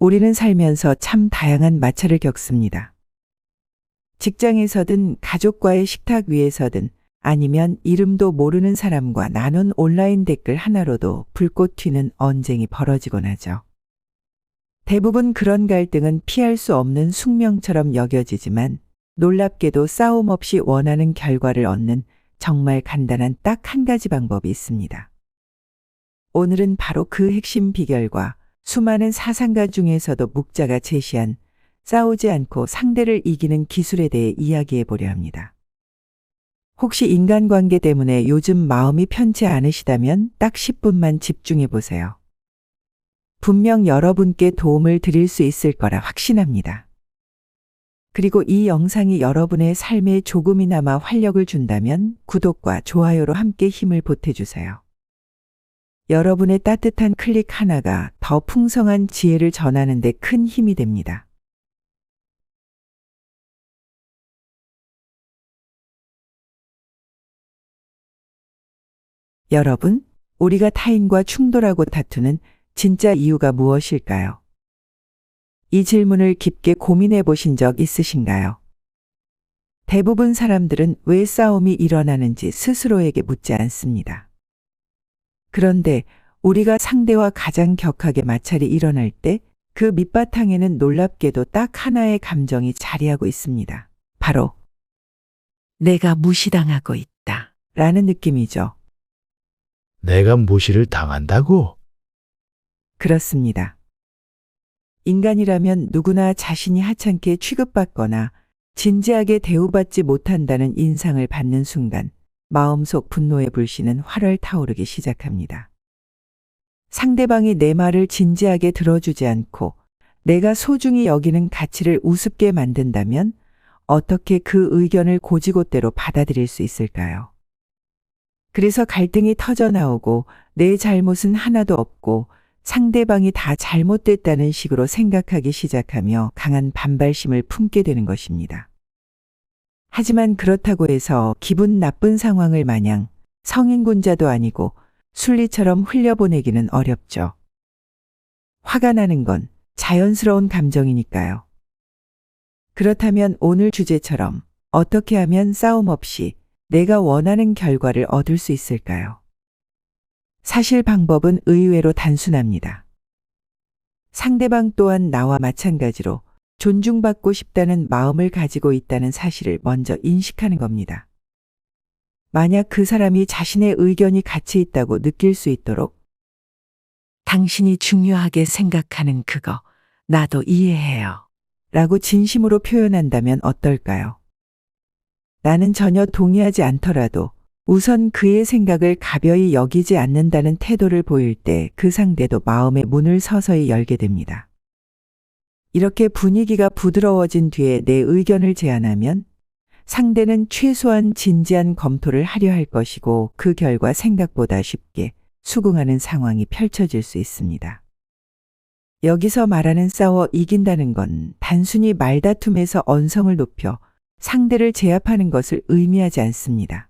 우리는 살면서 참 다양한 마찰을 겪습니다. 직장에서든 가족과의 식탁 위에서든 아니면 이름도 모르는 사람과 나눈 온라인 댓글 하나로도 불꽃 튀는 언쟁이 벌어지곤 하죠. 대부분 그런 갈등은 피할 수 없는 숙명처럼 여겨지지만 놀랍게도 싸움 없이 원하는 결과를 얻는 정말 간단한 딱 한 가지 방법이 있습니다. 오늘은 바로 그 핵심 비결과 수많은 사상가 중에서도 묵자가 제시한 싸우지 않고 상대를 이기는 기술에 대해 이야기해 보려 합니다. 혹시 인간관계 때문에 요즘 마음이 편치 않으시다면 딱 10분만 집중해 보세요. 분명 여러분께 도움을 드릴 수 있을 거라 확신합니다. 그리고 이 영상이 여러분의 삶에 조금이나마 활력을 준다면 구독과 좋아요로 함께 힘을 보태주세요. 여러분의 따뜻한 클릭 하나가 더 풍성한 지혜를 전하는 데 큰 힘이 됩니다. 여러분, 우리가 타인과 충돌하고 다투는 진짜 이유가 무엇일까요? 이 질문을 깊게 고민해 보신 적 있으신가요? 대부분 사람들은 왜 싸움이 일어나는지 스스로에게 묻지 않습니다. 그런데 우리가 상대와 가장 격하게 마찰이 일어날 때 그 밑바탕에는 놀랍게도 딱 하나의 감정이 자리하고 있습니다. 바로 내가 무시당하고 있다 라는 느낌이죠. 내가 무시를 당한다고? 그렇습니다. 인간이라면 누구나 자신이 하찮게 취급받거나 진지하게 대우받지 못한다는 인상을 받는 순간 마음속 분노의 불씨는 활활 타오르기 시작합니다. 상대방이 내 말을 진지하게 들어주지 않고 내가 소중히 여기는 가치를 우습게 만든다면 어떻게 그 의견을 고지고대로 받아들일 수 있을까요? 그래서 갈등이 터져나오고 내 잘못은 하나도 없고 상대방이 다 잘못됐다는 식으로 생각하기 시작하며 강한 반발심을 품게 되는 것입니다. 하지만 그렇다고 해서 기분 나쁜 상황을 마냥 성인군자도 아니고 순리처럼 흘려보내기는 어렵죠. 화가 나는 건 자연스러운 감정이니까요. 그렇다면 오늘 주제처럼 어떻게 하면 싸움 없이 내가 원하는 결과를 얻을 수 있을까요? 사실 방법은 의외로 단순합니다. 상대방 또한 나와 마찬가지로 존중받고 싶다는 마음을 가지고 있다는 사실을 먼저 인식하는 겁니다. 만약 그 사람이 자신의 의견이 가치 있다고 느낄 수 있도록 당신이 중요하게 생각하는 그거 나도 이해해요 라고 진심으로 표현한다면 어떨까요? 나는 전혀 동의하지 않더라도 우선 그의 생각을 가벼이 여기지 않는다는 태도를 보일 때 그 상대도 마음의 문을 서서히 열게 됩니다. 이렇게 분위기가 부드러워진 뒤에 내 의견을 제안하면 상대는 최소한 진지한 검토를 하려 할 것이고 그 결과 생각보다 쉽게 수긍하는 상황이 펼쳐질 수 있습니다. 여기서 말하는 싸워 이긴다는 건 단순히 말다툼에서 언성을 높여 상대를 제압하는 것을 의미하지 않습니다.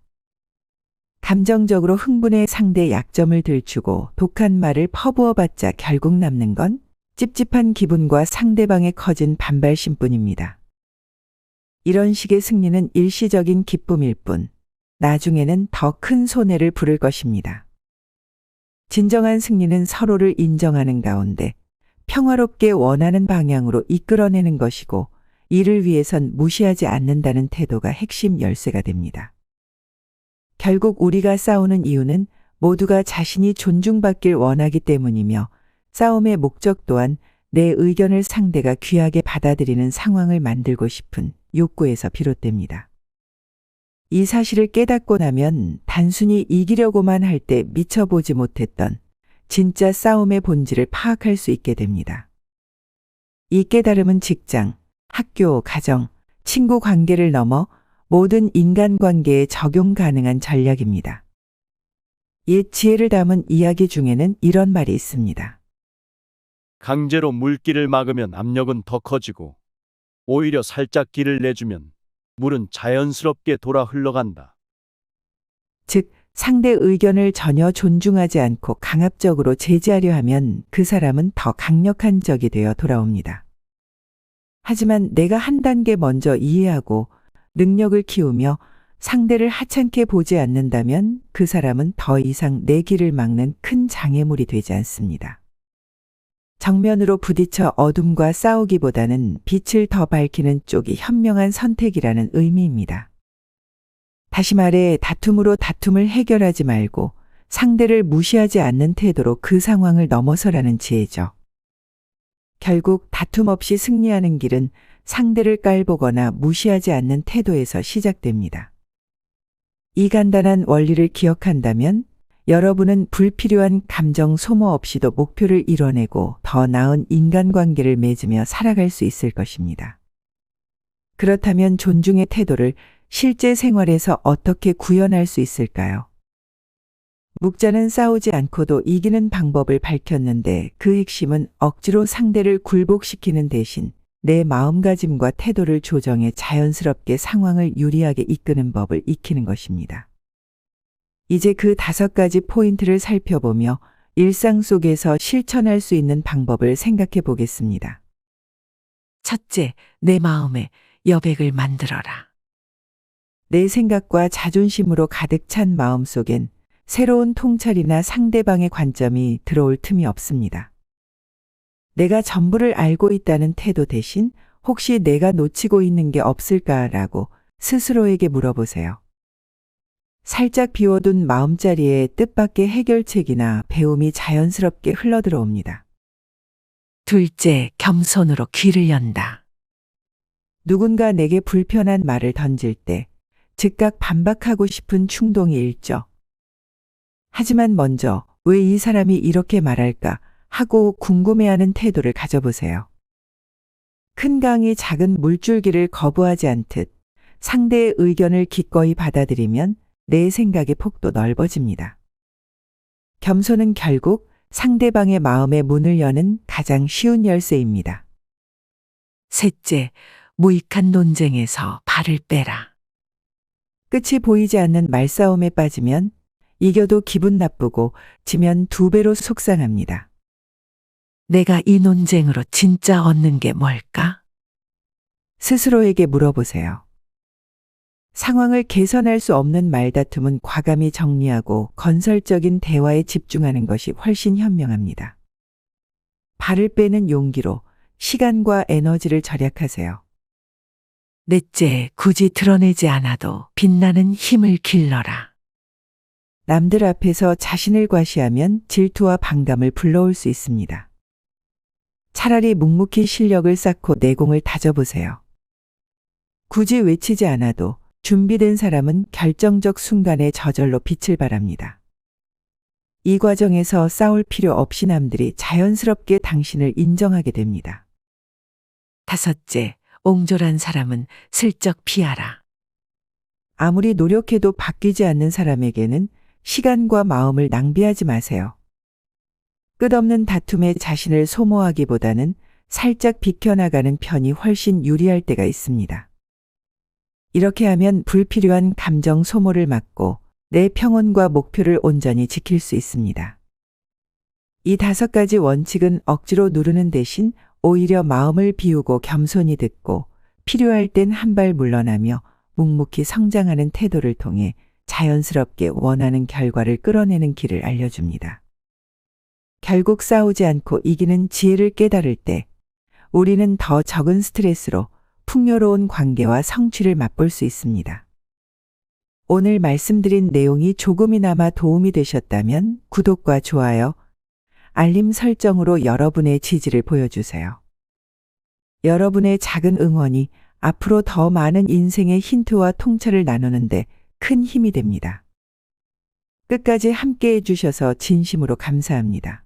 감정적으로 흥분해 상대 약점을 들추고 독한 말을 퍼부어봤자 결국 남는 건 찝찝한 기분과 상대방의 커진 반발심뿐입니다. 이런 식의 승리는 일시적인 기쁨일 뿐 나중에는 더 큰 손해를 부를 것입니다. 진정한 승리는 서로를 인정하는 가운데 평화롭게 원하는 방향으로 이끌어내는 것이고 이를 위해선 무시하지 않는다는 태도가 핵심 열쇠가 됩니다. 결국 우리가 싸우는 이유는 모두가 자신이 존중받길 원하기 때문이며 싸움의 목적 또한 내 의견을 상대가 귀하게 받아들이는 상황을 만들고 싶은 욕구에서 비롯됩니다. 이 사실을 깨닫고 나면 단순히 이기려고만 할 때 미쳐보지 못했던 진짜 싸움의 본질을 파악할 수 있게 됩니다. 이 깨달음은 직장, 학교, 가정, 친구 관계를 넘어 모든 인간관계에 적용 가능한 전략입니다. 옛 지혜를 담은 이야기 중에는 이런 말이 있습니다. 강제로 물길을 막으면 압력은 더 커지고 오히려 살짝 길을 내주면 물은 자연스럽게 돌아 흘러간다. 즉, 상대 의견을 전혀 존중하지 않고 강압적으로 제지하려 하면 그 사람은 더 강력한 적이 되어 돌아옵니다. 하지만 내가 한 단계 먼저 이해하고 능력을 키우며 상대를 하찮게 보지 않는다면 그 사람은 더 이상 내 길을 막는 큰 장애물이 되지 않습니다. 정면으로 부딪혀 어둠과 싸우기보다는 빛을 더 밝히는 쪽이 현명한 선택이라는 의미입니다. 다시 말해 다툼으로 다툼을 해결하지 말고 상대를 무시하지 않는 태도로 그 상황을 넘어서라는 지혜죠. 결국 다툼 없이 승리하는 길은 상대를 깔보거나 무시하지 않는 태도에서 시작됩니다. 이 간단한 원리를 기억한다면 여러분은 불필요한 감정 소모 없이도 목표를 이뤄내고 더 나은 인간관계를 맺으며 살아갈 수 있을 것입니다. 그렇다면 존중의 태도를 실제 생활에서 어떻게 구현할 수 있을까요? 묵자는 싸우지 않고도 이기는 방법을 밝혔는데 그 핵심은 억지로 상대를 굴복시키는 대신 내 마음가짐과 태도를 조정해 자연스럽게 상황을 유리하게 이끄는 법을 익히는 것입니다. 이제 그 5가지 포인트를 살펴보며 일상 속에서 실천할 수 있는 방법을 생각해 보겠습니다. 첫째, 내 마음에 여백을 만들어라. 내 생각과 자존심으로 가득 찬 마음 속엔 새로운 통찰이나 상대방의 관점이 들어올 틈이 없습니다. 내가 전부를 알고 있다는 태도 대신 혹시 내가 놓치고 있는 게 없을까라고 스스로에게 물어보세요. 살짝 비워둔 마음자리에 뜻밖의 해결책이나 배움이 자연스럽게 흘러들어옵니다. 둘째, 겸손으로 귀를 연다. 누군가 내게 불편한 말을 던질 때 즉각 반박하고 싶은 충동이 일죠. 하지만 먼저 왜 이 사람이 이렇게 말할까 하고 궁금해하는 태도를 가져보세요. 큰 강이 작은 물줄기를 거부하지 않듯 상대의 의견을 기꺼이 받아들이면 내 생각의 폭도 넓어집니다. 겸손은 결국 상대방의 마음의 문을 여는 가장 쉬운 열쇠입니다. 셋째, 무익한 논쟁에서 발을 빼라. 끝이 보이지 않는 말싸움에 빠지면 이겨도 기분 나쁘고 지면 2배로 속상합니다. 내가 이 논쟁으로 진짜 얻는 게 뭘까? 스스로에게 물어보세요. 상황을 개선할 수 없는 말다툼은 과감히 정리하고 건설적인 대화에 집중하는 것이 훨씬 현명합니다. 발을 빼는 용기로 시간과 에너지를 절약하세요. 넷째, 굳이 드러내지 않아도 빛나는 힘을 길러라. 남들 앞에서 자신을 과시하면 질투와 반감을 불러올 수 있습니다. 차라리 묵묵히 실력을 쌓고 내공을 다져보세요. 굳이 외치지 않아도 준비된 사람은 결정적 순간에 저절로 빛을 발합니다. 이 과정에서 싸울 필요 없이 남들이 자연스럽게 당신을 인정하게 됩니다. 다섯째, 옹졸한 사람은 슬쩍 피하라. 아무리 노력해도 바뀌지 않는 사람에게는 시간과 마음을 낭비하지 마세요. 끝없는 다툼에 자신을 소모하기보다는 살짝 비켜나가는 편이 훨씬 유리할 때가 있습니다. 이렇게 하면 불필요한 감정 소모를 막고 내 평온과 목표를 온전히 지킬 수 있습니다. 이 5가지 원칙은 억지로 누르는 대신 오히려 마음을 비우고 겸손히 듣고 필요할 땐 한 발 물러나며 묵묵히 성장하는 태도를 통해 자연스럽게 원하는 결과를 끌어내는 길을 알려줍니다. 결국 싸우지 않고 이기는 지혜를 깨달을 때 우리는 더 적은 스트레스로 풍요로운 관계와 성취를 맛볼 수 있습니다. 오늘 말씀드린 내용이 조금이나마 도움이 되셨다면 구독과 좋아요, 알림 설정으로 여러분의 지지를 보여주세요. 여러분의 작은 응원이 앞으로 더 많은 인생의 힌트와 통찰을 나누는데 큰 힘이 됩니다. 끝까지 함께 해주셔서 진심으로 감사합니다.